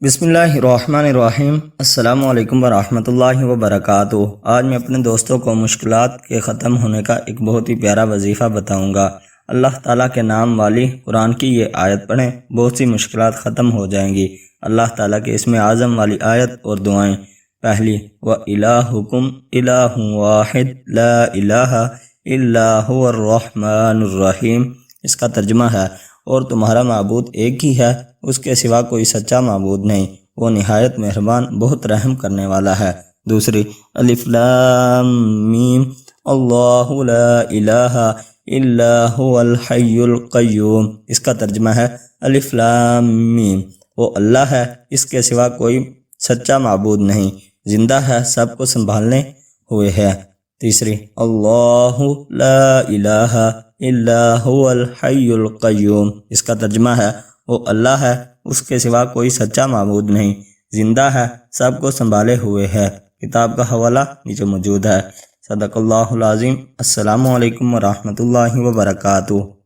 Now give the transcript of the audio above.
بسم اللہ الرحمن الرحیم۔ السلام علیکم ورحمۃ اللہ وبرکاتہ۔ آج میں اپنے دوستوں کو مشکلات کے ختم ہونے کا ایک بہت ہی پیارا وظیفہ بتاؤں گا۔ اللہ تعالیٰ کے نام والی قرآن کی یہ آیت پڑھیں، بہت سی مشکلات ختم ہو جائیں گی۔ اللہ تعالیٰ کے اسم اعظم والی آیت اور دعائیں۔ پہلی، وَإِلَٰهُكُمْ إِلَٰهٌ وَاحِدٌ لَا إِلَٰهَ إِلَّا هُوَ الرَّحْمَٰنُ الرَّحِيمُ۔ اس کا ترجمہ ہے، اور تمہارا معبود ایک ہی ہے، اس کے سوا کوئی سچا معبود نہیں، وہ نہایت مہربان، بہت رحم کرنے والا ہے۔ دوسری، الف لام میم، اللہ لا الہ الا هو الحی القیوم۔ اس کا ترجمہ ہے، الف لام میم، وہ اللہ ہے، اس کے سوا کوئی سچا معبود نہیں، زندہ ہے، سب کو سنبھالنے ہوئے ہے۔ تیسری، اللہ لا الہ الا هو الحی القیوم۔ اس کا ترجمہ ہے، وہ اللہ ہے، اس کے سوا کوئی سچا معبود نہیں، زندہ ہے، سب کو سنبھالے ہوئے ہے۔ کتاب کا حوالہ نیچے موجود ہے۔ صدق اللہ العظیم۔ السلام علیکم ورحمۃ اللہ وبرکاتہ۔